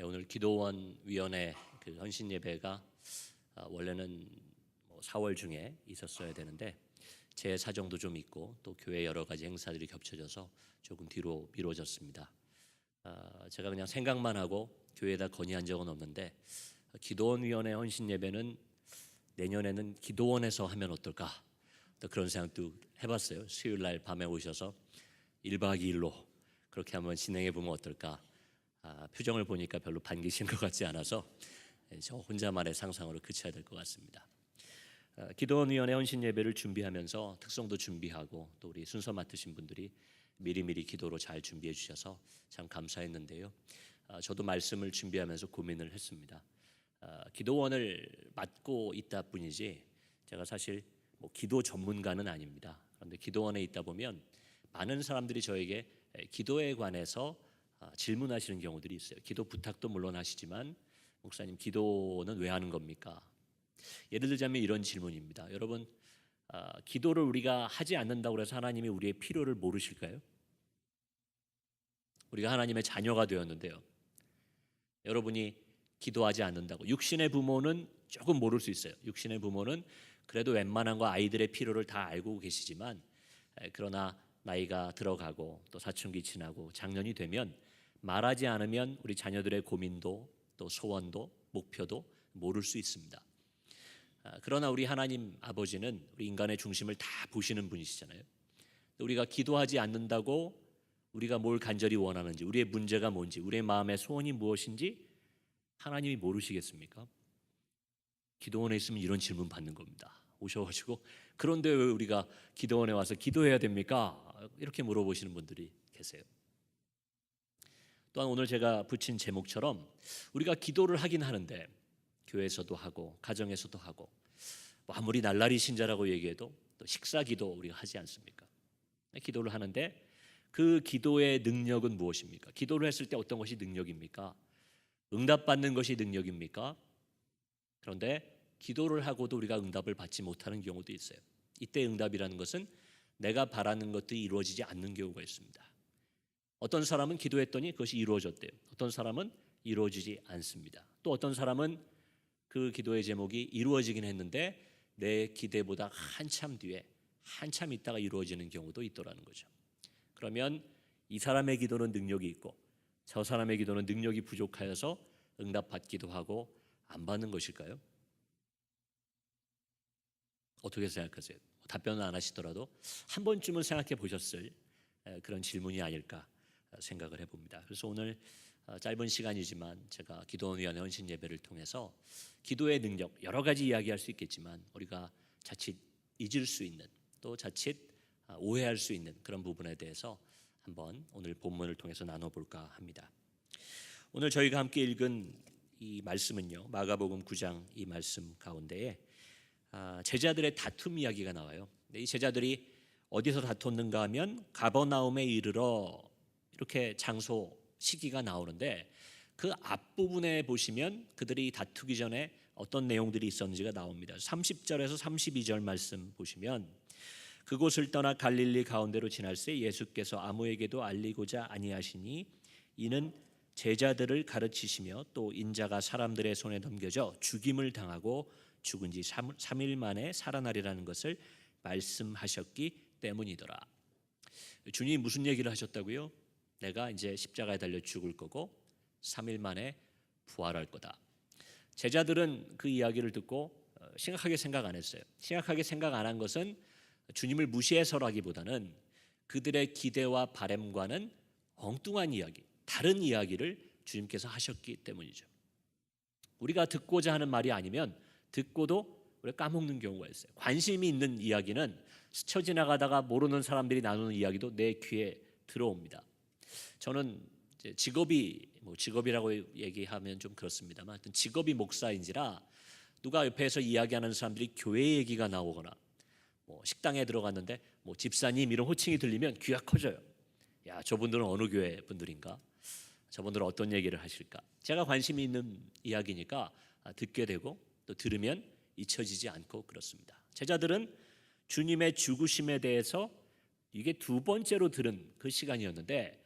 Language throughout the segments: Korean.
오늘 기도원 위원회 그 헌신 예배가 원래는 4월 중에 있었어야 되는데 제 사정도 좀 있고 또 교회 여러 가지 행사들이 겹쳐져서 조금 뒤로 미뤄졌습니다. 제가 그냥 생각만 하고 교회에다 건의한 적은 없는데 기도원 위원회 헌신 예배는 내년에는 기도원에서 하면 어떨까? 또 그런 생각도 해봤어요. 수요일 날 밤에 오셔서 1박 2일로 그렇게 한번 진행해 보면 어떨까? 표정을 보니까 별로 반기신 것 같지 않아서 저 혼자만의 상상으로 그쳐야 될 것 같습니다. 기도원위원회 헌신 예배를 준비하면서 특성도 준비하고 또 우리 순서 맡으신 분들이 미리미리 기도로 잘 준비해 주셔서 참 감사했는데요. 저도 말씀을 준비하면서 고민을 했습니다. 기도원을 맡고 있다 뿐이지 제가 사실 기도 전문가는 아닙니다. 그런데 기도원에 있다 보면 많은 사람들이 저에게 기도에 관해서 질문하시는 경우들이 있어요. 기도 부탁도 물론 하시지만 목사님 기도는 왜 하는 겁니까? 예를 들자면 이런 질문입니다. 여러분 기도를 우리가 하지 않는다고 해서 하나님이 우리의 필요를 모르실까요? 우리가 하나님의 자녀가 되었는데요. 여러분이 기도하지 않는다고 육신의 부모는 조금 모를 수 있어요. 육신의 부모는 그래도 웬만한 거 아이들의 필요를 다 알고 계시지만 그러나 나이가 들어가고 또 사춘기 지나고 장년이 되면 말하지 않으면 우리 자녀들의 고민도 또 소원도 목표도 모를 수 있습니다. 그러나 우리 하나님 아버지는 우리 인간의 중심을 다 보시는 분이시잖아요. 우리가 기도하지 않는다고 우리가 뭘 간절히 원하는지, 우리의 문제가 뭔지, 우리의 마음의 소원이 무엇인지 하나님이 모르시겠습니까? 기도원에 있으면 이런 질문 받는 겁니다. 오셔가지고 그런데 왜 우리가 기도원에 와서 기도해야 됩니까? 이렇게 물어보시는 분들이 계세요. 또한 오늘 제가 붙인 제목처럼 우리가 기도를 하긴 하는데 교회에서도 하고 가정에서도 하고 아무리 날라리 신자라고 얘기해도 또 식사 기도 우리가 하지 않습니까? 기도를 하는데 그 기도의 능력은 무엇입니까? 기도를 했을 때 어떤 것이 능력입니까? 응답받는 것이 능력입니까? 그런데 기도를 하고도 우리가 응답을 받지 못하는 경우도 있어요. 이때 응답이라는 것은 내가 바라는 것들이 이루어지지 않는 경우가 있습니다. 어떤 사람은 기도했더니 그것이 이루어졌대요. 어떤 사람은 이루어지지 않습니다. 또 어떤 사람은 그 기도의 제목이 이루어지긴 했는데 내 기대보다 한참 뒤에 한참 있다가 이루어지는 경우도 있더라는 거죠. 그러면 이 사람의 기도는 능력이 있고 저 사람의 기도는 능력이 부족하여서 응답받기도 하고 안 받는 것일까요? 어떻게 생각하세요? 답변은 안 하시더라도 한 번쯤은 생각해 보셨을 그런 질문이 아닐까 생각을 해봅니다. 그래서 오늘 짧은 시간이지만 제가 기도원위원회 헌신 예배를 통해서 기도의 능력 여러 가지 이야기할 수 있겠지만 우리가 자칫 잊을 수 있는 또 자칫 오해할 수 있는 그런 부분에 대해서 한번 오늘 본문을 통해서 나눠볼까 합니다. 오늘 저희가 함께 읽은 이 말씀은요, 마가복음 9장 이 말씀 가운데에 제자들의 다툼 이야기가 나와요. 이 제자들이 어디서 다퉜는가 하면 가버나움에 이르러 이렇게 장소 시기가 나오는데 그 앞부분에 보시면 그들이 다투기 전에 어떤 내용들이 있었는지가 나옵니다. 30절에서 32절 말씀 보시면 그곳을 떠나 갈릴리 가운데로 지날새 예수께서 아무에게도 알리고자 아니하시니 이는 제자들을 가르치시며 또 인자가 사람들의 손에 넘겨져 죽임을 당하고 죽은 지 3일 만에 살아나리라는 것을 말씀하셨기 때문이더라. 주님이 무슨 얘기를 하셨다고요? 내가 이제 십자가에 달려 죽을 거고 3일 만에 부활할 거다. 제자들은 그 이야기를 듣고 심각하게 생각 안 했어요. 심각하게 생각 안 한 것은 주님을 무시해서라기보다는 그들의 기대와 바램과는 엉뚱한 이야기, 다른 이야기를 주님께서 하셨기 때문이죠. 우리가 듣고자 하는 말이 아니면 듣고도 우리가 까먹는 경우가 있어요. 관심이 있는 이야기는 스쳐 지나가다가 모르는 사람들이 나누는 이야기도 내 귀에 들어옵니다. 저는 직업이라고 얘기하면 좀 그렇습니다만 하여튼 직업이 목사인지라 누가 옆에서 이야기하는 사람들이 교회 얘기가 나오거나 식당에 들어갔는데 집사님 이런 호칭이 들리면 귀가 커져요. 야, 저분들은 어느 교회 분들인가? 저분들은 어떤 얘기를 하실까? 제가 관심이 있는 이야기니까 듣게 되고 또 들으면 잊혀지지 않고 그렇습니다. 제자들은 주님의 죽으심에 대해서 이게 두 번째로 들은 그 시간이었는데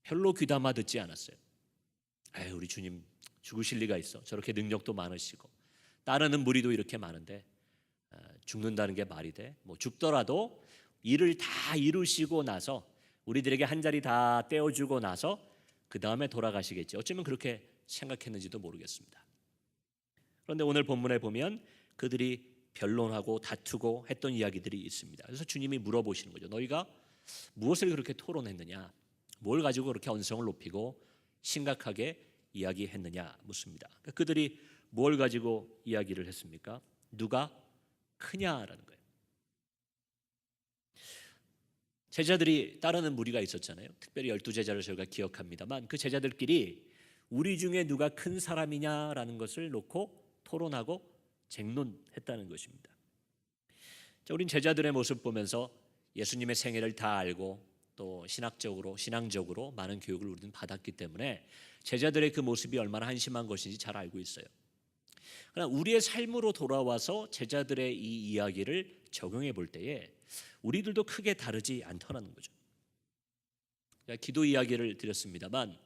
별로 귀담아 듣지 않았어요. 우리 주님 죽으실 리가 있어. 저렇게 능력도 많으시고 따르는 무리도 이렇게 많은데 죽는다는 게 말이 돼? 뭐 죽더라도 일을 다 이루시고 나서 우리들에게 한 자리 다 떼어주고 나서 그 다음에 돌아가시겠지. 어쩌면 그렇게 생각했는지도 모르겠습니다. 그런데 오늘 본문에 보면 그들이 변론하고 다투고 했던 이야기들이 있습니다. 그래서 주님이 물어보시는 거죠. 너희가 무엇을 그렇게 토론했느냐? 뭘 가지고 그렇게 언성을 높이고 심각하게 이야기했느냐 묻습니다. 그러니까 그들이 뭘 가지고 이야기를 했습니까? 누가 크냐라는 거예요. 제자들이 따르는 무리가 있었잖아요. 특별히 12제자를 저희가 기억합니다만 그 제자들끼리 우리 중에 누가 큰 사람이냐라는 것을 놓고 토론하고 쟁론했다는 것입니다. 자, 우린 제자들의 모습 보면서 예수님의 생애를 다 알고 또 신앙적으로 많은 교육을 우리는 받았기 때문에 제자들의 그 모습이 얼마나 한심한 것인지 잘 알고 있어요. 그러나 우리의 삶으로 돌아와서 제자들의 이 이야기를 적용해 볼 때에 우리들도 크게 다르지 않더라는 거죠. 기도 이야기를 드렸습니다만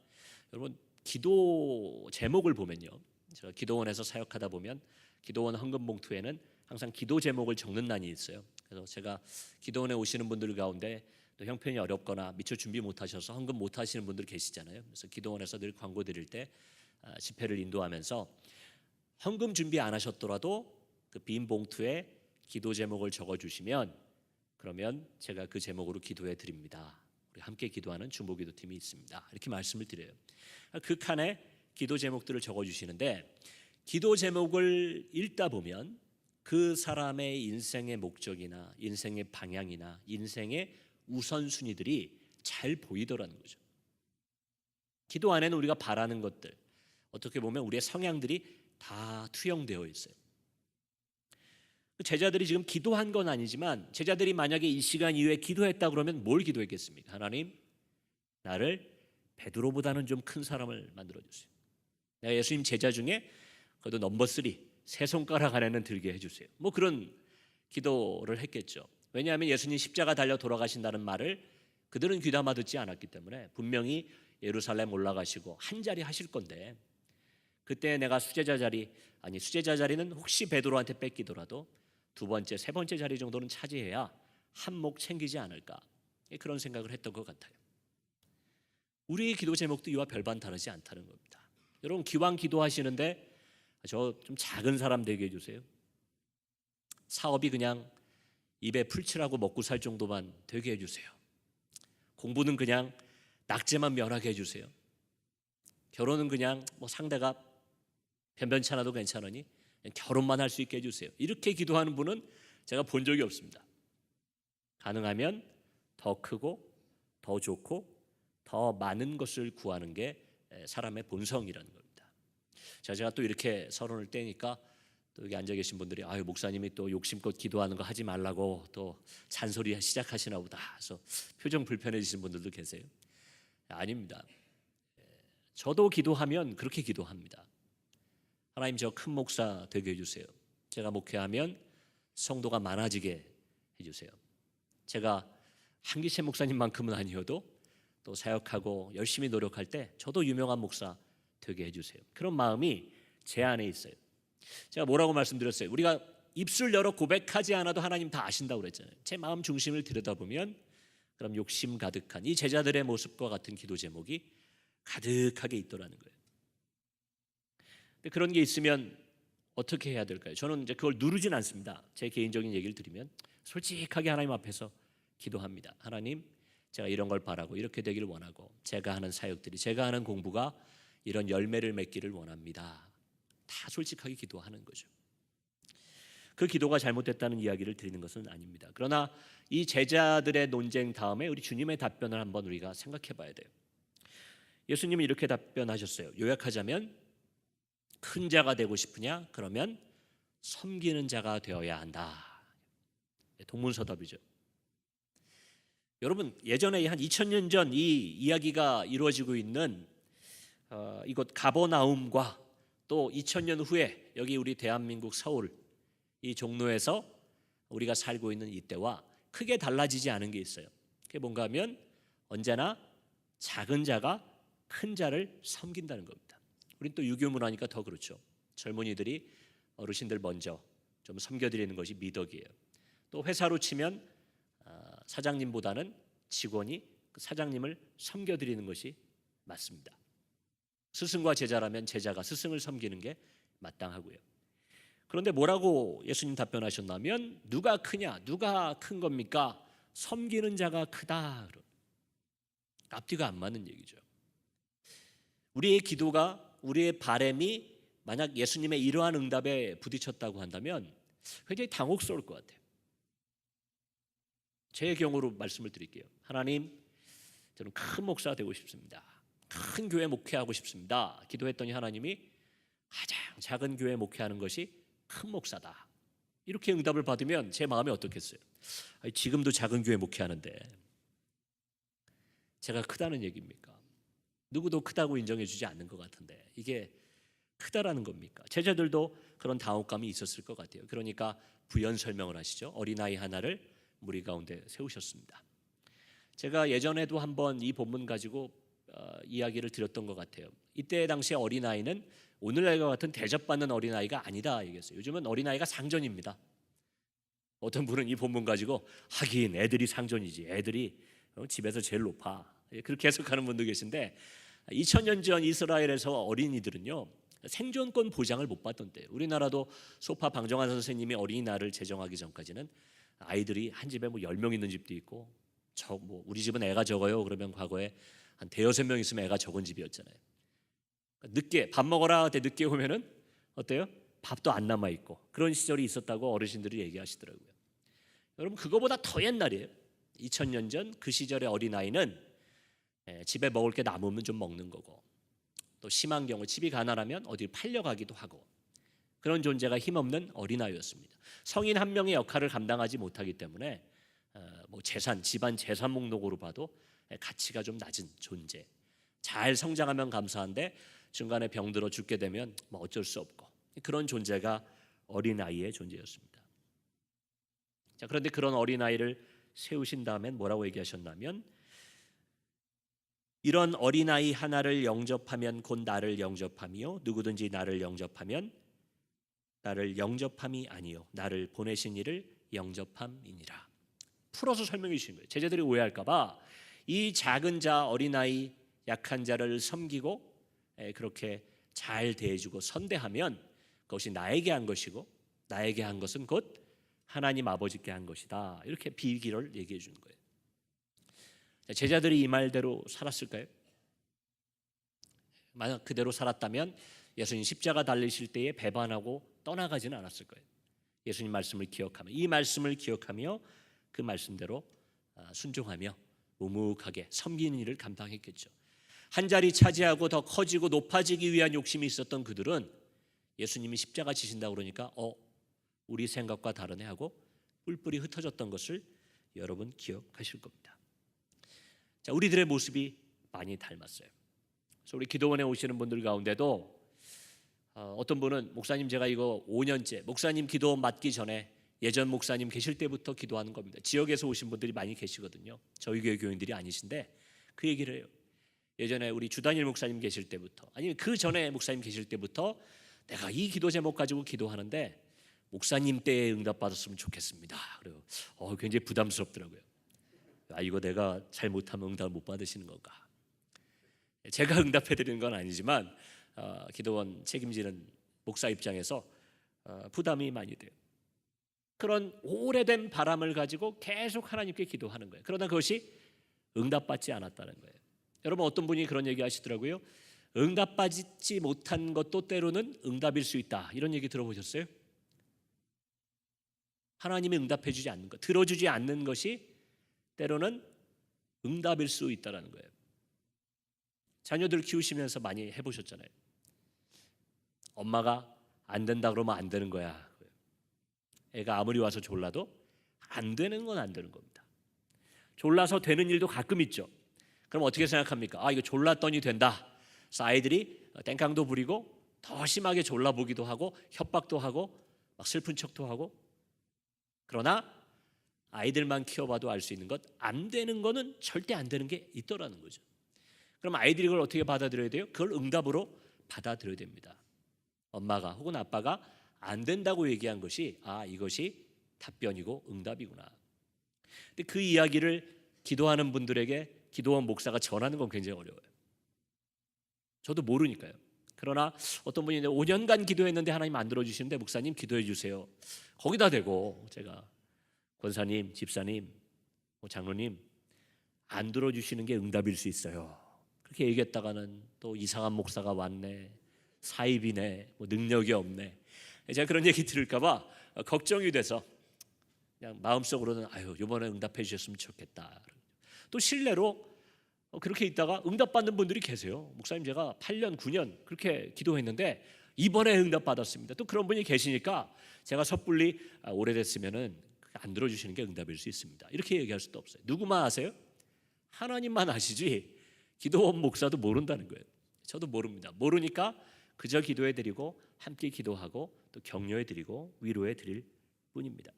여러분 기도 제목을 보면요. 제가 기도원에서 사역하다 보면 기도원 헌금 봉투에는 항상 기도 제목을 적는欄이 있어요. 그래서 제가 기도원에 오시는 분들 가운데 또 형편이 어렵거나 미처 준비 못하셔서 헌금 못하시는 분들 계시잖아요. 그래서 기도원에서 늘 광고 드릴 때 집회를 인도하면서 헌금 준비 안 하셨더라도 그 빈 봉투에 기도 제목을 적어주시면 그러면 제가 그 제목으로 기도해 드립니다. 우리 함께 기도하는 중보기도팀이 있습니다. 이렇게 말씀을 드려요. 그 칸에 기도 제목들을 적어주시는데 기도 제목을 읽다 보면 그 사람의 인생의 목적이나 인생의 방향이나 인생의 우선순위들이 잘 보이더라는 거죠. 기도 안에는 우리가 바라는 것들, 어떻게 보면 우리의 성향들이 다 투영되어 있어요. 제자들이 지금 기도한 건 아니지만 제자들이 만약에 이 시간 이후에 기도했다 그러면 뭘 기도했겠습니까? 하나님, 나를 베드로보다는 좀 큰 사람을 만들어 주세요. 내가 예수님 제자 중에 그래도 넘버 3, 세 손가락 안에는 들게 해주세요. 뭐 그런 기도를 했겠죠. 왜냐하면 예수님 십자가 달려 돌아가신다는 말을 그들은 귀담아 듣지 않았기 때문에 분명히 예루살렘 올라가시고 한 자리 하실 건데 그때 내가 수제자 자리는 혹시 베드로한테 뺏기더라도 두 번째, 세 번째 자리 정도는 차지해야 한 몫 챙기지 않을까 그런 생각을 했던 것 같아요. 우리의 기도 제목도 이와 별반 다르지 않다는 겁니다. 여러분 기왕 기도하시는데 저 좀 작은 사람 되게 해주세요. 사업이 그냥 입에 풀칠하고 먹고 살 정도만 되게 해주세요. 공부는 그냥 낙제만 면하게 해주세요. 결혼은 그냥 뭐 상대가 변변치 않아도 괜찮으니 결혼만 할 수 있게 해주세요. 이렇게 기도하는 분은 제가 본 적이 없습니다. 가능하면 더 크고 더 좋고 더 많은 것을 구하는 게 사람의 본성이라는 겁니다. 제가 또 이렇게 서론을 떼니까 또 여기 앉아 계신 분들이 아유 목사님이 또 욕심껏 기도하는 거 하지 말라고 또 잔소리 시작하시나 보다. 그래서 표정 불편해지신 분들도 계세요. 아닙니다. 저도 기도하면 그렇게 기도합니다. 하나님 저 큰 목사 되게 해주세요. 제가 목회하면 성도가 많아지게 해주세요. 제가 한기채 목사님만큼은 아니어도 또 사역하고 열심히 노력할 때 저도 유명한 목사 되게 해주세요. 그런 마음이 제 안에 있어요. 제가 뭐라고 말씀드렸어요? 우리가 입술 열어 고백하지 않아도 하나님 다 아신다고 그랬잖아요. 제 마음 중심을 들여다보면 그럼 욕심 가득한 이 제자들의 모습과 같은 기도 제목이 가득하게 있더라는 거예요. 근데 그런 게 있으면 어떻게 해야 될까요? 저는 이제 그걸 누르진 않습니다. 제 개인적인 얘기를 드리면 솔직하게 하나님 앞에서 기도합니다. 하나님, 제가 이런 걸 바라고 이렇게 되기를 원하고 제가 하는 사역들이 제가 하는 공부가 이런 열매를 맺기를 원합니다. 다 솔직하게 기도하는 거죠. 그 기도가 잘못됐다는 이야기를 드리는 것은 아닙니다. 그러나 이 제자들의 논쟁 다음에 우리 주님의 답변을 한번 우리가 생각해 봐야 돼요. 예수님이 이렇게 답변하셨어요. 요약하자면 큰 자가 되고 싶으냐? 그러면 섬기는 자가 되어야 한다. 동문서답이죠. 여러분 예전에 한 2000년 전 이 이야기가 이루어지고 있는 이곳 가버나움과 또 2000년 후에 여기 우리 대한민국 서울 이 종로에서 우리가 살고 있는 이때와 크게 달라지지 않은 게 있어요. 그게 뭔가 하면 언제나 작은 자가 큰 자를 섬긴다는 겁니다. 우린 또 유교 문화니까 더 그렇죠. 젊은이들이 어르신들 먼저 좀 섬겨드리는 것이 미덕이에요. 또 회사로 치면 사장님보다는 직원이 그 사장님을 섬겨드리는 것이 맞습니다. 스승과 제자라면 제자가 스승을 섬기는 게 마땅하고요. 그런데 뭐라고 예수님 답변하셨냐면 누가 크냐? 누가 큰 겁니까? 섬기는 자가 크다. 앞뒤가 안 맞는 얘기죠. 우리의 기도가, 우리의 바람이 만약 예수님의 이러한 응답에 부딪혔다고 한다면 굉장히 당혹스러울 것 같아요. 제 경우로 말씀을 드릴게요. 하나님, 저는 큰 목사가 되고 싶습니다. 큰 교회 목회하고 싶습니다. 기도했더니 하나님이 가장 작은 교회 목회하는 것이 큰 목사다. 이렇게 응답을 받으면 제 마음이 어떻겠어요? 지금도 작은 교회 목회하는데 제가 크다는 얘기입니까? 누구도 크다고 인정해 주지 않는 것 같은데 이게 크다라는 겁니까? 제자들도 그런 당혹감이 있었을 것 같아요. 그러니까 부연 설명을 하시죠. 어린아이 하나를 무리 가운데 세우셨습니다. 제가 예전에도 한번 이 본문 가지고 이야기를 드렸던 것 같아요. 이때 당시에 어린아이는 오늘날과 같은 대접받는 어린아이가 아니다 얘기했어요. 요즘은 어린아이가 상전입니다. 어떤 분은 이 본문 가지고 하긴 애들이 상전이지, 애들이 집에서 제일 높아, 그렇게 해석하는 분도 계신데 2000년 전 이스라엘에서 어린이들은요 생존권 보장을 못 받던데요. 우리나라도 소파 방정환 선생님이 어린이날을 제정하기 전까지는 아이들이 한 집에 뭐 10명 있는 집도 있고 우리 집은 애가 적어요 그러면 과거에 한 대여섯 명 있으면 애가 적은 집이었잖아요. 늦게 밥 먹어라 때 늦게 오면은 어때요? 밥도 안 남아 있고 그런 시절이 있었다고 어르신들이 얘기하시더라고요. 여러분 그거보다 더 옛날이에요. 2000년 전 그 시절의 어린아이는 집에 먹을 게 남으면 좀 먹는 거고 또 심한 경우 집이 가난하면 어디 팔려가기도 하고 그런 존재가 힘없는 어린아이였습니다. 성인 한 명의 역할을 감당하지 못하기 때문에 뭐 재산, 집안 재산 목록으로 봐도 가치가 좀 낮은 존재. 잘 성장하면 감사한데 중간에 병들어 죽게 되면 뭐 어쩔 수 없고 그런 존재가 어린아이의 존재였습니다. 자, 그런데 그런 어린아이를 세우신 다음엔 뭐라고 얘기하셨냐면 이런 어린아이 하나를 영접하면 곧 나를 영접하며 누구든지 나를 영접하면 나를 영접함이 아니요 나를 보내신 이를 영접함이니라. 풀어서 설명해 주신 거예요. 제자들이 오해할까 봐 이 작은 자 어린아이 약한 자를 섬기고 그렇게 잘 대해주고 선대하면 그것이 나에게 한 것이고 나에게 한 것은 곧 하나님 아버지께 한 것이다. 이렇게 비기를 얘기해 주는 거예요. 제자들이 이 말대로 살았을까요? 만약 그대로 살았다면 예수님 십자가 달리실 때에 배반하고 떠나가지는 않았을 거예요. 예수님 말씀을 기억하며 이 말씀을 기억하며 그 말씀대로 순종하며 묵묵하게 섬기는 일을 감당했겠죠. 한 자리 차지하고 더 커지고 높아지기 위한 욕심이 있었던 그들은 예수님이 십자가 지신다고 그러니까 우리 생각과 다르네 하고 뿔뿔이 흩어졌던 것을 여러분 기억하실 겁니다. 자, 우리들의 모습이 많이 닮았어요. 그래서 우리 기도원에 오시는 분들 가운데도 어떤 분은 목사님 제가 이거 5년째 목사님 기도원 맡기 전에 예전 목사님 계실 때부터 기도하는 겁니다. 지역에서 오신 분들이 많이 계시거든요. 저희 교회 교인들이 아니신데 그 얘기를 해요. 예전에 우리 주단일 목사님 계실 때부터 아니면 그 전에 목사님 계실 때부터 내가 이 기도 제목 가지고 기도하는데 목사님 때에 응답받았으면 좋겠습니다. 그래요. 굉장히 부담스럽더라고요. 이거 내가 잘못하면 응답을 못 받으시는 건가? 제가 응답해드리는 건 아니지만 기도원 책임지는 목사 입장에서 부담이 많이 돼요. 그런 오래된 바람을 가지고 계속 하나님께 기도하는 거예요. 그러나 그것이 응답받지 않았다는 거예요. 여러분 어떤 분이 그런 얘기 하시더라고요. 응답받지 못한 것도 때로는 응답일 수 있다. 이런 얘기 들어보셨어요? 하나님이 응답해 주지 않는 것, 들어주지 않는 것이 때로는 응답일 수 있다는 거예요. 자녀들 키우시면서 많이 해보셨잖아요. 엄마가 안 된다 그러면 안 되는 거야. 애가 아무리 와서 졸라도 안 되는 건 안 되는 겁니다. 졸라서 되는 일도 가끔 있죠. 그럼 어떻게 생각합니까? 이거 졸랐더니 된다. 그래서 아이들이 땡깡도 부리고 더 심하게 졸라보기도 하고 협박도 하고 막 슬픈 척도 하고 그러나 아이들만 키워봐도 알 수 있는 것 안 되는 거는 절대 안 되는 게 있더라는 거죠. 그럼 아이들이 그걸 어떻게 받아들여야 돼요? 그걸 응답으로 받아들여야 됩니다. 엄마가 혹은 아빠가 안 된다고 얘기한 것이 이것이 답변이고 응답이구나. 근데 그 이야기를 기도하는 분들에게 기도원 목사가 전하는 건 굉장히 어려워요. 저도 모르니까요. 그러나 어떤 분이 5년간 기도했는데 하나님 안 들어주시는데 목사님 기도해 주세요. 거기다 대고 제가 권사님, 집사님, 장로님 안 들어주시는 게 응답일 수 있어요. 그렇게 얘기했다가는 또 이상한 목사가 왔네, 사입이네, 능력이 없네. 제가 그런 얘기 들을까 봐 걱정이 돼서 그냥 마음속으로는 이번에 응답해 주셨으면 좋겠다. 또 실례로 그렇게 있다가 응답받는 분들이 계세요. 목사님 제가 8년, 9년 그렇게 기도했는데 이번에 응답받았습니다. 또 그런 분이 계시니까 제가 섣불리 오래됐으면은 안 들어주시는 게 응답일 수 있습니다. 이렇게 얘기할 수도 없어요. 누구만 아세요? 하나님만 아시지 기도원 목사도 모른다는 거예요. 저도 모릅니다. 모르니까 그저 기도해드리고 함께 기도하고 또 격려해드리고 위로해드릴 뿐입니다.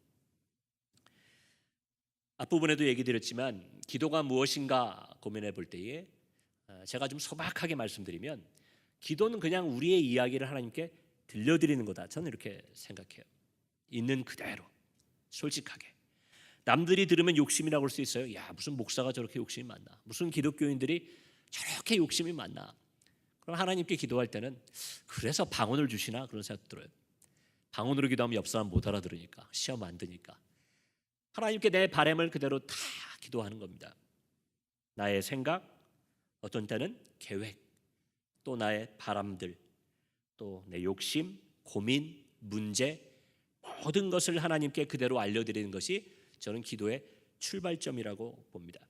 앞부분에도 얘기 드렸지만 기도가 무엇인가 고민해 볼 때에 제가 좀 소박하게 말씀드리면 기도는 그냥 우리의 이야기를 하나님께 들려드리는 거다. 저는 이렇게 생각해요. 있는 그대로 솔직하게. 남들이 들으면 욕심이라고 할 수 있어요. 야, 무슨 목사가 저렇게 욕심이 많나, 무슨 기독교인들이 저렇게 욕심이 많나. 그럼 하나님께 기도할 때는 그래서 방언을 주시나 그런 생각 들어요. 방언으로 기도하면 옆 사람 못 알아들으니까, 시험 안 드니까. 하나님께 내 바람을 그대로 다 기도하는 겁니다. 나의 생각, 어떤 때는 계획, 또 나의 바람들, 또 내 욕심, 고민, 문제, 모든 것을 하나님께 그대로 알려드리는 것이 저는 기도의 출발점이라고 봅니다.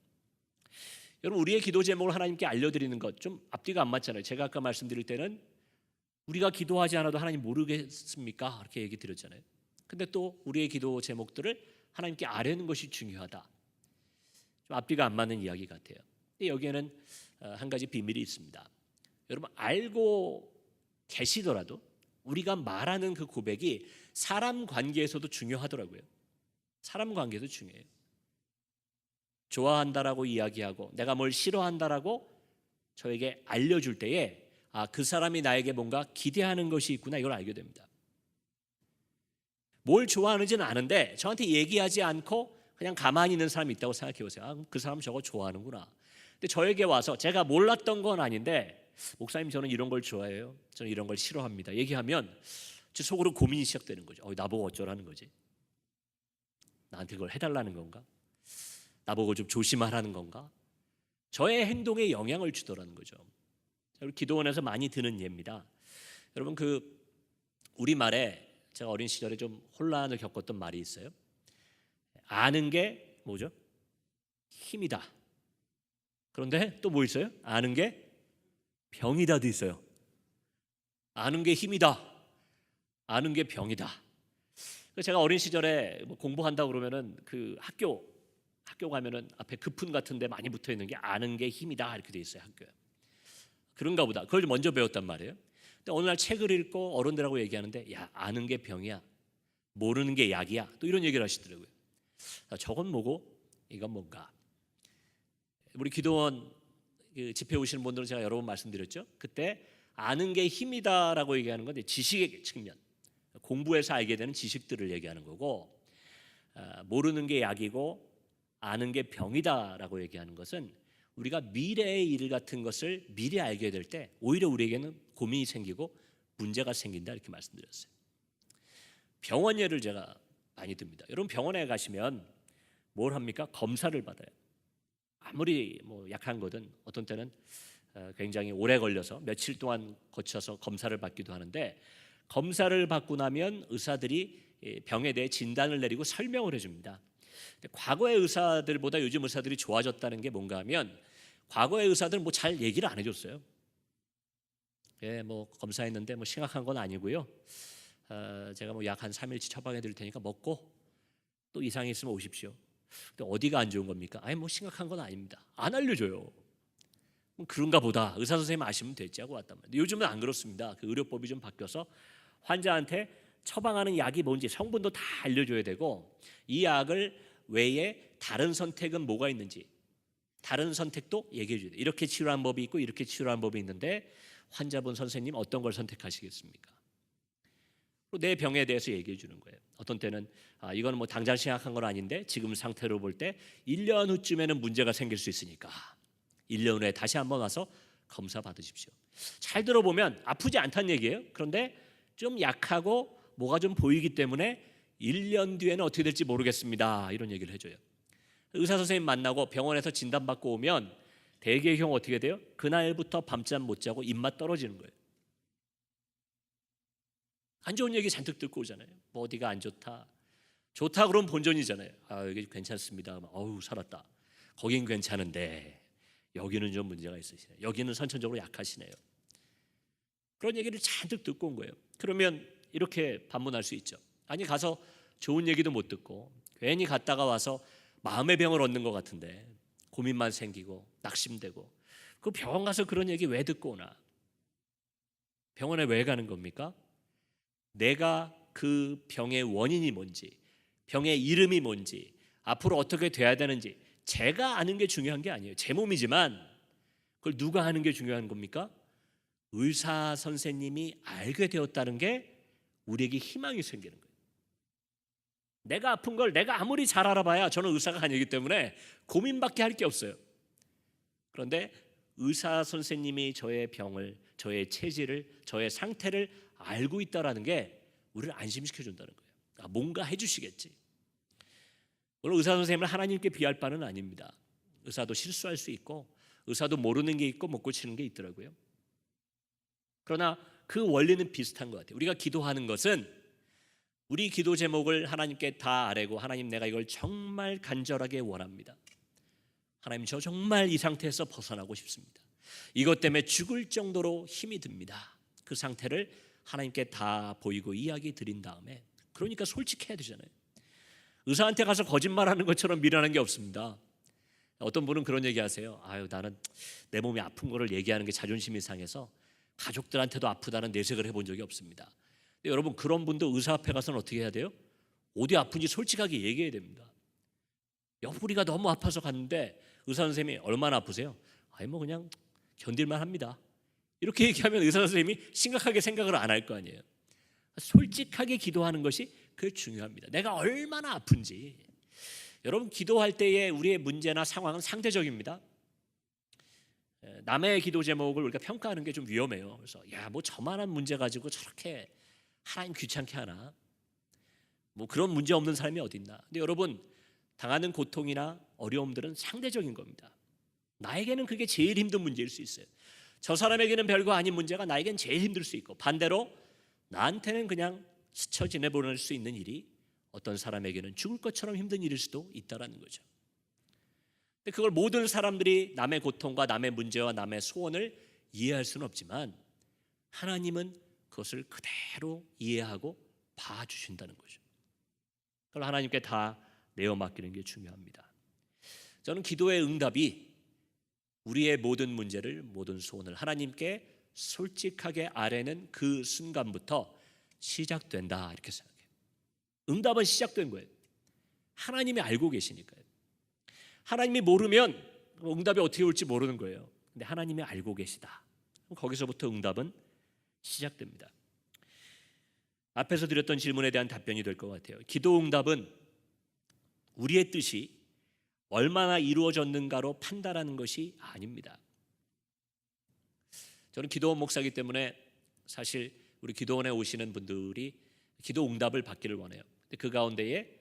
여러분, 우리의 기도 제목을 하나님께 알려드리는 것 좀 앞뒤가 안 맞잖아요. 제가 아까 말씀드릴 때는 우리가 기도하지 않아도 하나님 모르겠습니까? 이렇게 얘기 드렸잖아요. 근데 또 우리의 기도 제목들을 하나님께 아뢰는 것이 중요하다. 좀 앞뒤가 안 맞는 이야기 같아요. 근데 여기에는 한 가지 비밀이 있습니다. 여러분, 알고 계시더라도 우리가 말하는 그 고백이 사람 관계에서도 중요하더라고요. 사람 관계도 중요해요. 좋아한다라고 이야기하고 내가 뭘 싫어한다라고 저에게 알려줄 때에 그 사람이 나에게 뭔가 기대하는 것이 있구나, 이걸 알게 됩니다. 뭘 좋아하는지는 아는데 저한테 얘기하지 않고 그냥 가만히 있는 사람이 있다고 생각해 보세요. 그 사람 저거 좋아하는구나. 근데 저에게 와서 제가 몰랐던 건 아닌데 목사님 저는 이런 걸 좋아해요, 저는 이런 걸 싫어합니다 얘기하면 제 속으로 고민이 시작되는 거죠. 나보고 어쩌라는 거지? 나한테 그걸 해달라는 건가? 나보고 좀 조심하라는 건가? 저의 행동에 영향을 주더라는 거죠. 기도원에서 많이 드는 예입니다. 여러분, 우리말에 제가 어린 시절에 좀 혼란을 겪었던 말이 있어요. 아는 게 뭐죠? 힘이다. 그런데 또 뭐 있어요? 아는 게 병이다도 있어요. 아는 게 힘이다, 아는 게 병이다. 제가 어린 시절에 공부한다고 그러면은 그 학교 가면은 앞에 급훈 같은 데 많이 붙어 있는 게 아는 게 힘이다 이렇게 돼 있어요, 학교에. 그런가 보다. 그걸 먼저 배웠단 말이에요. 근데 어느 날 책을 읽고 어른들하고 얘기하는데 야, 아는 게 병이야, 모르는 게 약이야, 또 이런 얘기를 하시더라고요. 저건 뭐고 이건 뭔가. 우리 기도원 집회 오시는 분들은 제가 여러 번 말씀드렸죠. 그때 아는 게 힘이다라고 얘기하는 건 지식의 측면, 공부해서 알게 되는 지식들을 얘기하는 거고, 모르는 게 약이고 아는 게 병이다라고 얘기하는 것은 우리가 미래의 일 같은 것을 미리 알게 될 때 오히려 우리에게는 고민이 생기고 문제가 생긴다, 이렇게 말씀드렸어요. 병원 예를 제가 많이 듭니다. 여러분, 병원에 가시면 뭘 합니까? 검사를 받아요. 아무리 약한 거든 어떤 때는 굉장히 오래 걸려서 며칠 동안 거쳐서 검사를 받기도 하는데, 검사를 받고 나면 의사들이 병에 대해 진단을 내리고 설명을 해줍니다. 과거의 의사들보다 요즘 의사들이 좋아졌다는 게 뭔가 하면, 과거의 의사들은 잘 얘기를 안 해줬어요. 검사했는데 심각한 건 아니고요, 제가 약 한 3일치 처방해 드릴 테니까 먹고 또 이상이 있으면 오십시오. 근데 어디가 안 좋은 겁니까? 심각한 건 아닙니다. 안 알려줘요. 그런가 보다, 의사 선생님 아시면 되지 하고 왔단 말이에요. 요즘은 안 그렇습니다. 그 의료법이 좀 바뀌어서 환자한테 처방하는 약이 뭔지 성분도 다 알려줘야 되고, 이 약을 외에 다른 선택은 뭐가 있는지 다른 선택도 얘기해 줘야 돼요. 이렇게 치료하는 법이 있고 이렇게 치료하는 법이 있는데 환자분 선생님 어떤 걸 선택하시겠습니까? 내 병에 대해서 얘기해 주는 거예요. 어떤 때는 이거는 뭐 당장 생각한 건 아닌데 지금 상태로 볼 때 1년 후쯤에는 문제가 생길 수 있으니까 1년 후에 다시 한번 와서 검사 받으십시오. 잘 들어보면 아프지 않다는 얘기예요. 그런데 좀 약하고 뭐가 좀 보이기 때문에 1년 뒤에는 어떻게 될지 모르겠습니다. 이런 얘기를 해줘요. 의사 선생님 만나고 병원에서 진단받고 오면 대개의 경우 어떻게 돼요? 그날부터 밤잠 못 자고 입맛 떨어지는 거예요. 안 좋은 얘기 잔뜩 듣고 오잖아요. 뭐 어디가 안 좋다. 좋다 그러면 본전이잖아요. 여기 괜찮습니다. 어우 살았다. 거긴 괜찮은데 여기는 좀 문제가 있으시네요. 여기는 선천적으로 약하시네요. 그런 얘기를 잔뜩 듣고 온 거예요. 그러면 이렇게 반문할 수 있죠. 아니 가서 좋은 얘기도 못 듣고 괜히 갔다가 와서 마음의 병을 얻는 것 같은데 고민만 생기고 낙심되고 그 병원 가서 그런 얘기 왜 듣고 오나? 병원에 왜 가는 겁니까? 내가 그 병의 원인이 뭔지, 병의 이름이 뭔지, 앞으로 어떻게 돼야 되는지 제가 아는 게 중요한 게 아니에요. 제 몸이지만 그걸 누가 아는 게 중요한 겁니까? 의사 선생님이 알게 되었다는 게 우리에게 희망이 생기는 거예요. 내가 아픈 걸 내가 아무리 잘 알아봐야 저는 의사가 아니기 때문에 고민밖에 할 게 없어요. 그런데 의사 선생님이 저의 병을, 저의 체질을, 저의 상태를 알고 있다라는 게 우리를 안심시켜 준다는 거예요. 뭔가 해주시겠지. 물론 의사 선생님을 하나님께 비할 바는 아닙니다. 의사도 실수할 수 있고 의사도 모르는 게 있고 못 고치는 게 있더라고요. 그러나 그 원리는 비슷한 것 같아요. 우리가 기도하는 것은 우리 기도 제목을 하나님께 다 아뢰고 하나님 내가 이걸 정말 간절하게 원합니다. 하나님 저 정말 이 상태에서 벗어나고 싶습니다. 이것 때문에 죽을 정도로 힘이 듭니다. 그 상태를 하나님께 다 보이고 이야기 드린 다음에 그러니까 솔직해야 되잖아요. 의사한테 가서 거짓말하는 것처럼 미련한 게 없습니다. 어떤 분은 그런 얘기하세요. 나는 내 몸이 아픈 거를 얘기하는 게 자존심이 상해서 가족들한테도 아프다는 내색을 해본 적이 없습니다. 근데 여러분 그런 분도 의사 앞에 가서는 어떻게 해야 돼요? 어디 아픈지 솔직하게 얘기해야 됩니다. 옆구리가 너무 아파서 갔는데 의사 선생님이 얼마나 아프세요? 뭐 그냥 견딜만 합니다. 이렇게 얘기하면 의사 선생님이 심각하게 생각을 안 할 거 아니에요. 솔직하게 기도하는 것이 그게 중요합니다. 내가 얼마나 아픈지. 여러분 기도할 때의 우리의 문제나 상황은 상대적입니다. 남의 기도 제목을 우리가 평가하는 게 좀 위험해요. 그래서 뭐 저만한 문제 가지고 저렇게 하나님 귀찮게 하나? 뭐 그런 문제 없는 사람이 어디 있나? 근데 여러분 당하는 고통이나 어려움들은 상대적인 겁니다. 나에게는 그게 제일 힘든 문제일 수 있어요. 저 사람에게는 별거 아닌 문제가 나에겐 제일 힘들 수 있고 반대로 나한테는 그냥 스쳐 지내보낼 수 있는 일이 어떤 사람에게는 죽을 것처럼 힘든 일일 수도 있다라는 거죠. 근데 그걸 모든 사람들이 남의 고통과 남의 문제와 남의 소원을 이해할 수는 없지만 하나님은 그것을 그대로 이해하고 봐주신다는 거죠. 그걸 하나님께 다 내어 맡기는 게 중요합니다. 저는 기도의 응답이 우리의 모든 문제를, 모든 소원을 하나님께 솔직하게 아뢰는 그 순간부터 시작된다 이렇게 생각해요. 응답은 시작된 거예요. 하나님이 알고 계시니까요. 하나님이 모르면 응답이 어떻게 올지 모르는 거예요. 근데 하나님이 알고 계시다. 거기서부터 응답은 시작됩니다. 앞에서 드렸던 질문에 대한 답변이 될 것 같아요. 기도 응답은 우리의 뜻이 얼마나 이루어졌는가로 판단하는 것이 아닙니다. 저는 기도원 목사이기 때문에 사실 우리 기도원에 오시는 분들이 기도 응답을 받기를 원해요. 그 가운데에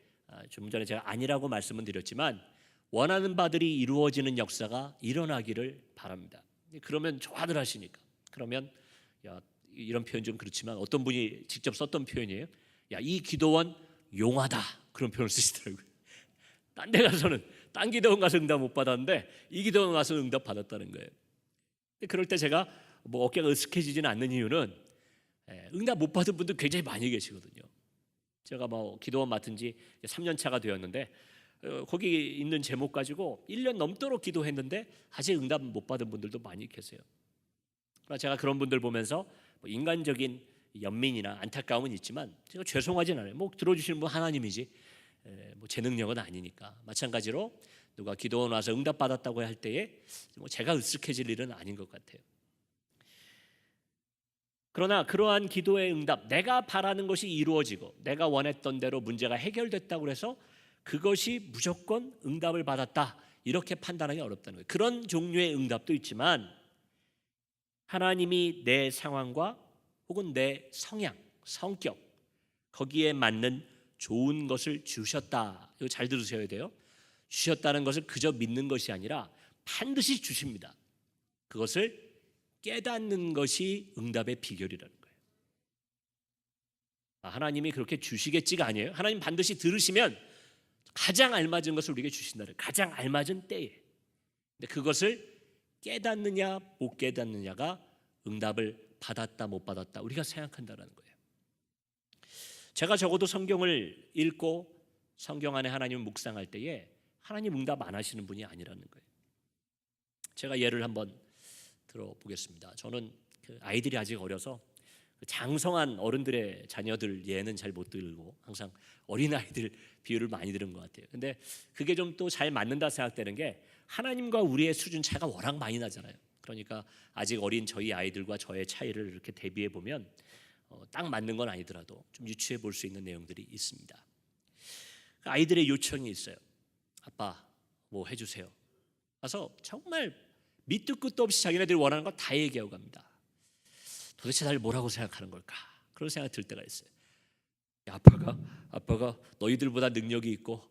좀 전에 제가 아니라고 말씀은 드렸지만 원하는 바들이 이루어지는 역사가 일어나기를 바랍니다. 그러면 좋아들 하시니까. 그러면 이런 표현 좀 그렇지만 어떤 분이 직접 썼던 표현이에요. 이 기도원 용하다 그런 표현을 쓰시더라고요. 딴 데 가서는 딴 기도원 가서 응답 못 받았는데 이 기도원 가서 응답 받았다는 거예요. 그럴 때 제가 어깨가 으쓱해지지는 않는 이유는 응답 못 받은 분들 굉장히 많이 계시거든요. 제가 기도원 맡은 지 3년 차가 되었는데 거기 있는 제목 가지고 1년 넘도록 기도했는데 아직 응답 못 받은 분들도 많이 계세요. 그러나 제가 그런 분들 보면서 인간적인 연민이나 안타까움은 있지만 제가 죄송하진 않아요. 들어주시는 분 하나님이지 제 능력은 아니니까. 마찬가지로 누가 기도원 와서 응답 받았다고 할 때에 제가 으쓱해질 일은 아닌 것 같아요. 그러나 그러한 기도의 응답, 내가 바라는 것이 이루어지고 내가 원했던 대로 문제가 해결됐다고 해서 그것이 무조건 응답을 받았다, 이렇게 판단하기 어렵다는 거예요. 그런 종류의 응답도 있지만 하나님이 내 상황과 혹은 내 성향, 성격, 거기에 맞는 좋은 것을 주셨다. 이거 잘 들으셔야 돼요. 주셨다는 것을 그저 믿는 것이 아니라 반드시 주십니다. 그것을 깨닫는 것이 응답의 비결이라는 거예요. 하나님이 그렇게 주시겠지가 아니에요. 하나님 반드시 들으시면 가장 알맞은 것을 우리에게 주신다는, 가장 알맞은 때에. 근데 그것을 깨닫느냐 못 깨닫느냐가 응답을 받았다 못 받았다 우리가 생각한다는 거예요. 제가 적어도 성경을 읽고 성경 안에 하나님을 묵상할 때에 하나님 응답 안 하시는 분이 아니라는 거예요. 제가 예를 한번 들어보겠습니다. 저는 그 아이들이 아직 어려서 장성한 어른들의 자녀들 예는 잘 못 들고 항상 어린아이들 비유를 많이 들은 것 같아요. 근데 그게 좀 또 잘 맞는다 생각되는 게 하나님과 우리의 수준 차이가 워낙 많이 나잖아요. 그러니까 아직 어린 저희 아이들과 저의 차이를 이렇게 대비해 보면 딱 맞는 건 아니더라도 좀 유추해 볼 수 있는 내용들이 있습니다. 아이들의 요청이 있어요. 아빠 뭐 해주세요. 가서 정말 밑도 끝도 없이 자기네들이 원하는 거 다 얘기하고 갑니다. 도대체 나를 뭐라고 생각하는 걸까? 그런 생각이 들 때가 있어요. 아빠가 너희들보다 능력이 있고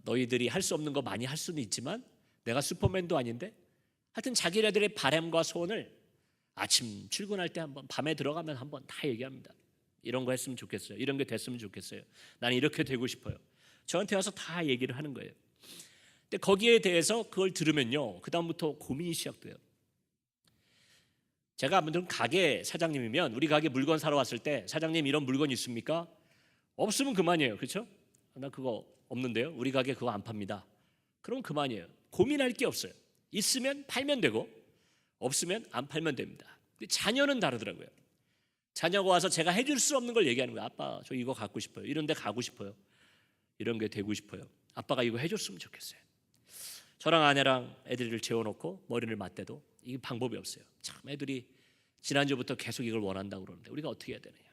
너희들이 할 수 없는 거 많이 할 수는 있지만 내가 슈퍼맨도 아닌데 하여튼 자기네들의 바람과 소원을 아침 출근할 때 한번, 밤에 들어가면 한번 다 얘기합니다. 이런 거 했으면 좋겠어요. 이런 게 됐으면 좋겠어요. 나는 이렇게 되고 싶어요. 저한테 와서 다 얘기를 하는 거예요. 근데 거기에 대해서 그걸 들으면요, 그 다음부터 고민이 시작돼요. 제가 아무튼 가게 사장님이면 우리 가게 물건 사러 왔을 때 사장님 이런 물건 있습니까? 없으면 그만이에요. 그렇죠? 나 그거 없는데요. 우리 가게 그거 안 팝니다. 그럼 그만이에요. 고민할 게 없어요. 있으면 팔면 되고 없으면 안 팔면 됩니다. 근데 자녀는 다르더라고요. 자녀가 와서 제가 해줄 수 없는 걸 얘기하는 거예요. 아빠 저 이거 갖고 싶어요. 이런 데 가고 싶어요. 이런 게 되고 싶어요. 아빠가 이거 해줬으면 좋겠어요. 저랑 아내랑 애들을 재워놓고 머리를 맞대도 이게 방법이 없어요. 참 애들이 지난주부터 계속 이걸 원한다고 그러는데 우리가 어떻게 해야 되느냐.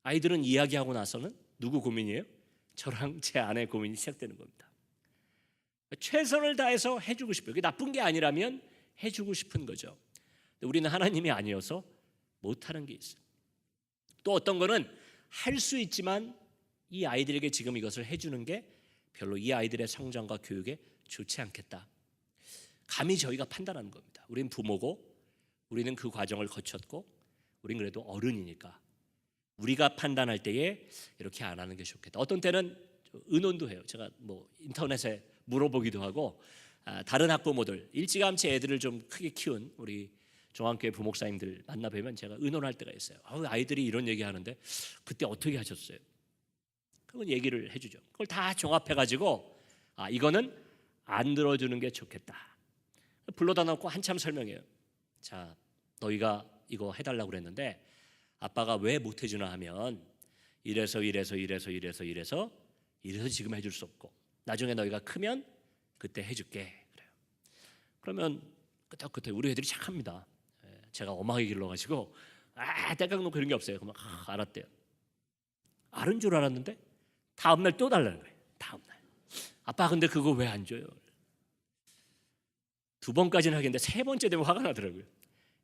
아이들은 이야기하고 나서는 누구 고민이에요? 저랑 제 아내 고민이 시작되는 겁니다. 최선을 다해서 해주고 싶어요. 그게 나쁜 게 아니라면 해주고 싶은 거죠. 근데 우리는 하나님이 아니어서 못하는 게 있어요. 또 어떤 거는 할 수 있지만 이 아이들에게 지금 이것을 해주는 게 별로 이 아이들의 성장과 교육에 좋지 않겠다. 감히 저희가 판단하는 겁니다. 우리는 부모고 우리는 그 과정을 거쳤고 우린 그래도 어른이니까 우리가 판단할 때에 이렇게 안 하는 게 좋겠다. 어떤 때는 의논도 해요. 제가 뭐 인터넷에 물어보기도 하고 다른 학부모들 일찌감치 애들을 좀 크게 키운 우리 종합교회 부목사님들 만나뵈면 제가 의논할 때가 있어요. 아이들이 이런 얘기하는데 그때 어떻게 하셨어요? 그건 얘기를 해주죠. 그걸 다 종합해가지고 이거는 안 들어주는 게 좋겠다. 불러다 놓고 한참 설명해요. 자, 너희가 이거 해달라고 그랬는데 아빠가 왜 못 해주나 하면 이래서 지금 해줄 수 없고 나중에 너희가 크면 그때 해줄게. 그래요. 그러면 그때 우리 애들이 착합니다. 제가 엄하게 길러가지고 떼깍 놓고 이런 게 없어요. 그러면 알았대요. 알은 줄 알았는데 다음날 또 달라는 거예요. 다음날 아빠 근데 그거 왜 안 줘요? 두 번까지는 하겠는데 세 번째 되면 화가 나더라고요.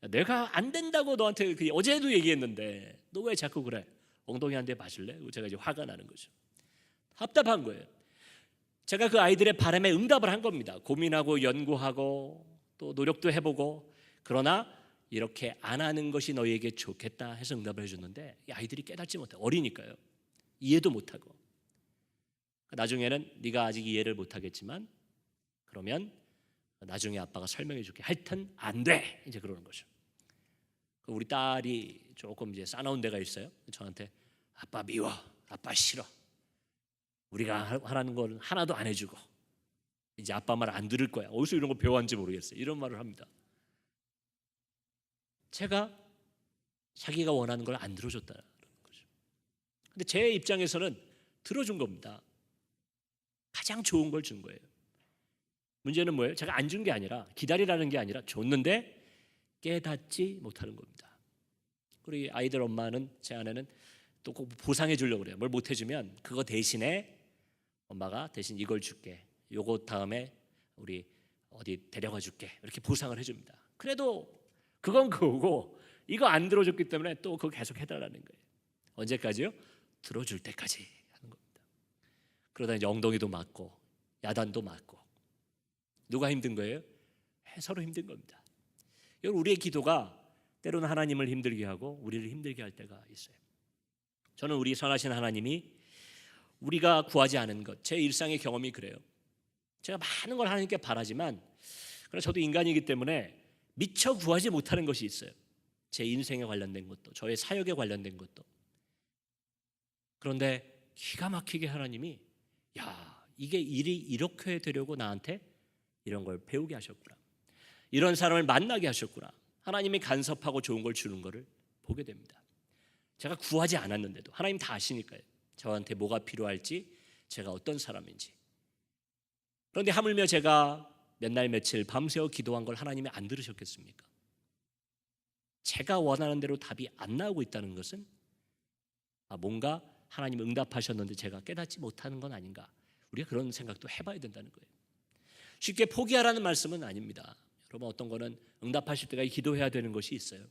내가 안 된다고 너한테 어제도 얘기했는데 너 왜 자꾸 그래? 엉덩이 한 대 맞을래? 제가 이제 화가 나는 거죠. 답답한 거예요. 제가 그 아이들의 바람에 응답을 한 겁니다. 고민하고 연구하고 또 노력도 해보고 그러나 이렇게 안 하는 것이 너희에게 좋겠다 해서 응답을 해줬는데 이 아이들이 깨닫지 못해. 어리니까요. 이해도 못하고 나중에는 네가 아직 이해를 못하겠지만 그러면 나중에 아빠가 설명해 줄게. 하여튼 안 돼. 이제 그러는 거죠. 우리 딸이 조금 이제 싸나운 데가 있어요. 저한테 아빠 미워. 아빠 싫어. 우리가 하라는 걸 하나도 안 해주고 이제 아빠 말 안 들을 거야. 어디서 이런 거 배워왔는지 모르겠어요. 이런 말을 합니다. 제가 자기가 원하는 걸 안 들어줬다는 거죠. 근데 제 입장에서는 들어준 겁니다. 가장 좋은 걸 준 거예요. 문제는 뭐예요? 제가 안 준 게 아니라 기다리라는 게 아니라 줬는데 깨닫지 못하는 겁니다. 우리 아이들 엄마는, 제 아내는 또 꼭 보상해 주려고 그래요. 뭘 못 해주면 그거 대신에 엄마가 대신 이걸 줄게, 요거 다음에 우리 어디 데려가 줄게, 이렇게 보상을 해줍니다. 그래도 그건 그거고 이거 안 들어줬기 때문에 또 그거 계속 해달라는 거예요. 언제까지요? 들어줄 때까지 하는 겁니다. 그러다 이제 엉덩이도 맞고 야단도 맞고. 누가 힘든 거예요? 서로 힘든 겁니다. 여러분, 우리의 기도가 때로는 하나님을 힘들게 하고 우리를 힘들게 할 때가 있어요. 저는 우리 선하신 하나님이 우리가 구하지 않은 것, 제 일상의 경험이 그래요. 제가 많은 걸 하나님께 바라지만, 그러나 저도 인간이기 때문에 미처 구하지 못하는 것이 있어요. 제 인생에 관련된 것도, 저의 사역에 관련된 것도. 그런데 기가 막히게 하나님이, 야, 이게 일이 이렇게 되려고 나한테 이런 걸 배우게 하셨구나, 이런 사람을 만나게 하셨구나, 하나님이 간섭하고 좋은 걸 주는 것을 보게 됩니다. 제가 구하지 않았는데도 하나님 다 아시니까요. 저한테 뭐가 필요할지, 제가 어떤 사람인지. 그런데 하물며 제가 몇 날 며칠 밤새워 기도한 걸 하나님이 안 들으셨겠습니까? 제가 원하는 대로 답이 안 나오고 있다는 것은 뭔가 하나님 응답하셨는데 제가 깨닫지 못하는 건 아닌가, 우리가 그런 생각도 해봐야 된다는 거예요. 쉽게 포기하라는 말씀은 아닙니다. 여러분, 어떤 거는 응답하실 때까지 기도해야 되는 것이 있어요.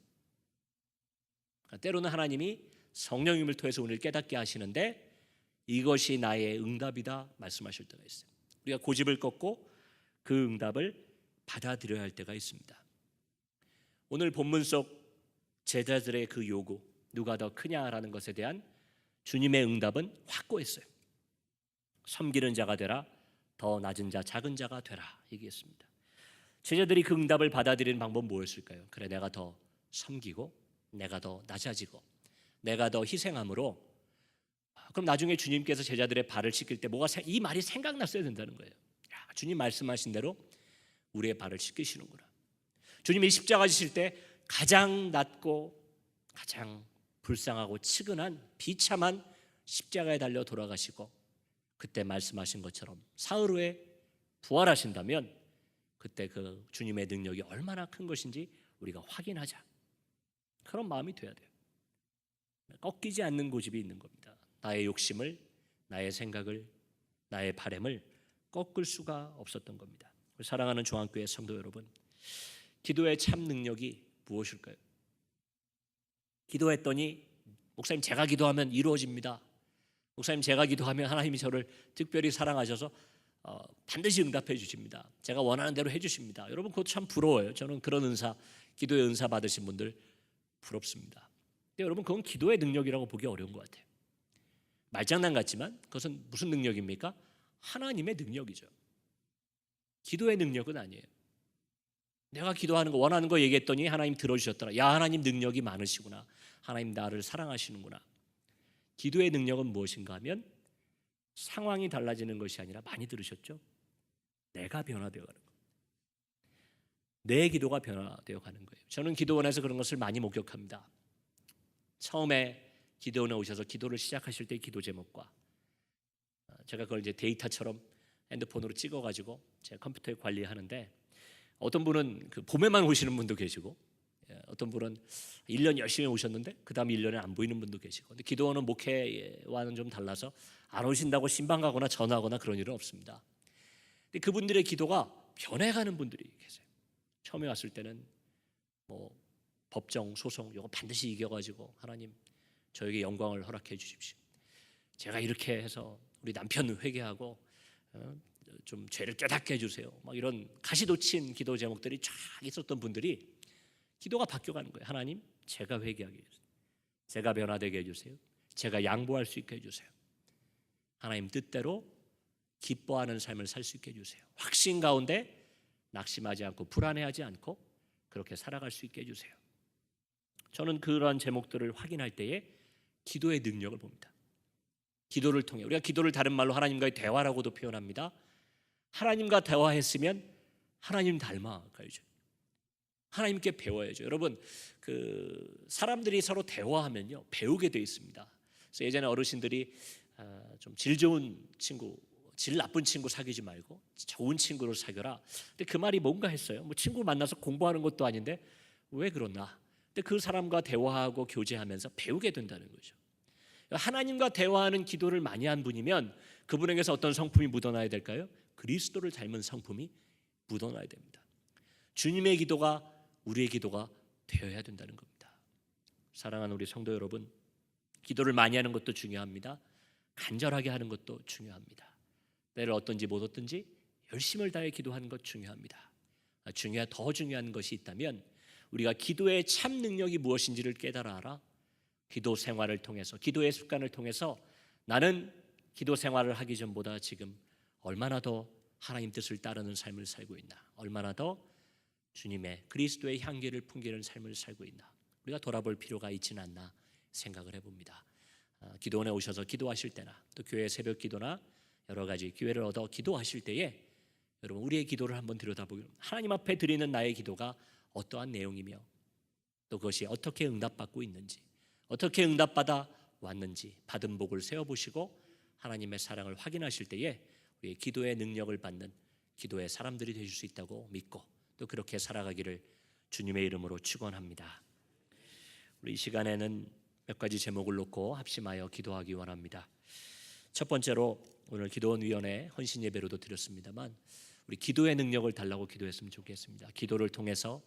때로는 하나님이 성령님을 통해서 오늘 깨닫게 하시는데 이것이 나의 응답이다 말씀하실 때가 있어요. 우리가 고집을 꺾고 그 응답을 받아들여야 할 때가 있습니다. 오늘 본문 속 제자들의 그 요구, 누가 더 크냐라는 것에 대한 주님의 응답은 확고했어요. 섬기는 자가 되라, 더 낮은 자 작은 자가 되라 얘기했습니다. 제자들이 그 응답을 받아들이는 방법은 뭐였을까요? 그래, 내가 더 섬기고 내가 더 낮아지고 내가 더 희생함으로, 그럼 나중에 주님께서 제자들의 발을 씻길 때 이 말이 생각났어야 된다는 거예요. 야, 주님 말씀하신 대로 우리의 발을 씻기시는구나. 주님이 십자가 지실 때 가장 낮고 가장 불쌍하고 치근한 비참한 십자가에 달려 돌아가시고 그때 말씀하신 것처럼 사흘 후에 부활하신다면 그때 그 주님의 능력이 얼마나 큰 것인지 우리가 확인하자, 그런 마음이 돼야 돼요. 꺾이지 않는 고집이 있는 겁니다. 나의 욕심을, 나의 생각을, 나의 바램을 꺾을 수가 없었던 겁니다. 사랑하는 중앙교회 성도 여러분, 기도의 참 능력이 무엇일까요? 기도했더니 목사님 제가 기도하면 이루어집니다. 목사님 제가 기도하면 하나님이 저를 특별히 사랑하셔서 반드시 응답해 주십니다. 제가 원하는 대로 해 주십니다. 여러분, 그것도 참 부러워요. 저는 그런 은사, 기도의 은사 받으신 분들 부럽습니다. 근데 여러분, 그건 기도의 능력이라고 보기 어려운 것 같아요. 말장난 같지만 그것은 무슨 능력입니까? 하나님의 능력이죠. 기도의 능력은 아니에요. 내가 기도하는 거, 원하는 거 얘기했더니 하나님 들어주셨더라. 야, 하나님 능력이 많으시구나. 하나님 나를 사랑하시는구나. 기도의 능력은 무엇인가 하면 상황이 달라지는 것이 아니라, 많이 들으셨죠? 내가 변화되어 가는 거예요. 내 기도가 변화되어 가는 거예요. 저는 기도원에서 그런 것을 많이 목격합니다. 처음에 기도원에 오셔서 기도를 시작하실 때 기도 제목과 제가 그걸 이제 데이터처럼 핸드폰으로 찍어가지고 제 컴퓨터에 관리하는데, 어떤 분은 그 봄에만 오시는 분도 계시고, 어떤 분은 1년 열심히 오셨는데 그 다음 1년에 안 보이는 분도 계시고. 근데 기도원은 목회와는 좀 달라서 안 오신다고 신방 가거나 전화하거나 그런 일은 없습니다. 근데 그분들의 기도가 변해가는 분들이 계세요. 처음에 왔을 때는 뭐 법정 소송 이거 반드시 이겨가지고 하나님 저에게 영광을 허락해 주십시오. 제가 이렇게 해서 우리 남편 회개하고 좀 죄를 깨닫게 해주세요. 막 이런 가시돋친 기도 제목들이 쫙 있었던 분들이 기도가 바뀌어가는 거예요. 하나님, 제가 회개하게 해주세요. 제가 변화되게 해주세요. 제가 양보할 수 있게 해주세요. 하나님 뜻대로 기뻐하는 삶을 살 수 있게 해주세요. 확신 가운데 낙심하지 않고 불안해하지 않고 그렇게 살아갈 수 있게 해주세요. 저는 그러한 제목들을 확인할 때에 기도의 능력을 봅니다. 기도를 통해, 우리가 기도를 다른 말로 하나님과의 대화라고도 표현합니다. 하나님과 대화했으면 하나님 닮아가야죠. 하나님께 배워야죠. 여러분, 그 사람들이 서로 대화하면요 배우게 돼 있습니다. 그래서 예전에 어르신들이 좀 질 좋은 친구, 질 나쁜 친구 사귀지 말고 좋은 친구를 사귀어라. 근데 그 말이 뭔가 했어요. 뭐 친구 만나서 공부하는 것도 아닌데 왜 그러나? 근데 그 사람과 대화하고 교제하면서 배우게 된다는 거죠. 하나님과 대화하는 기도를 많이 한 분이면 그분에게서 어떤 성품이 묻어나야 될까요? 그리스도를 닮은 성품이 묻어나야 됩니다. 주님의 기도가 우리의 기도가 되어야 된다는 겁니다. 사랑하는 우리 성도 여러분, 기도를 많이 하는 것도 중요합니다. 간절하게 하는 것도 중요합니다. 때를 얻든지 못 얻든지 열심을 다해 기도하는 것 중요합니다. 더 중요한 것이 있다면 우리가 기도의 참 능력이 무엇인지를 깨달아 알아 기도 생활을 통해서, 기도의 습관을 통해서 나는 기도 생활을 하기 전보다 지금 얼마나 더 하나님 뜻을 따르는 삶을 살고 있나, 얼마나 더 주님의 그리스도의 향기를 풍기는 삶을 살고 있나, 우리가 돌아볼 필요가 있지는 않나 생각을 해봅니다. 기도원에 오셔서 기도하실 때나 또 교회 새벽 기도나 여러 가지 기회를 얻어 기도하실 때에 여러분 우리의 기도를 한번 들여다보고 하나님 앞에 드리는 나의 기도가 어떠한 내용이며 또 그것이 어떻게 응답받고 있는지, 어떻게 응답받아 왔는지 받은 복을 세어보시고 하나님의 사랑을 확인하실 때에 우리의 기도의 능력을 받는 기도의 사람들이 되실 수 있다고 믿고 또 그렇게 살아가기를 주님의 이름으로 축원합니다. 우리 이 시간에는 몇 가지 제목을 놓고 합심하여 기도하기 원합니다. 첫 번째로 오늘 기도원위원회 헌신 예배로도 드렸습니다만 우리 기도의 능력을 달라고 기도했으면 좋겠습니다. 기도를 통해서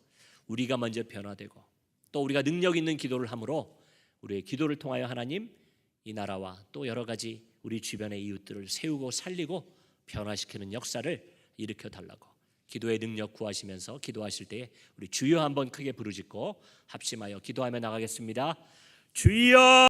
우리가 먼저 변화되고 또 우리가 능력 있는 기도를 함으로 우리의 기도를 통하여 하나님 이 나라와 또 여러 가지 우리 주변의 이웃들을 세우고 살리고 변화시키는 역사를 일으켜 달라고 기도의 능력 구하시면서 기도하실 때에 우리 주여 한번 크게 부르짖고 합심하여 기도하며 나가겠습니다. 주여!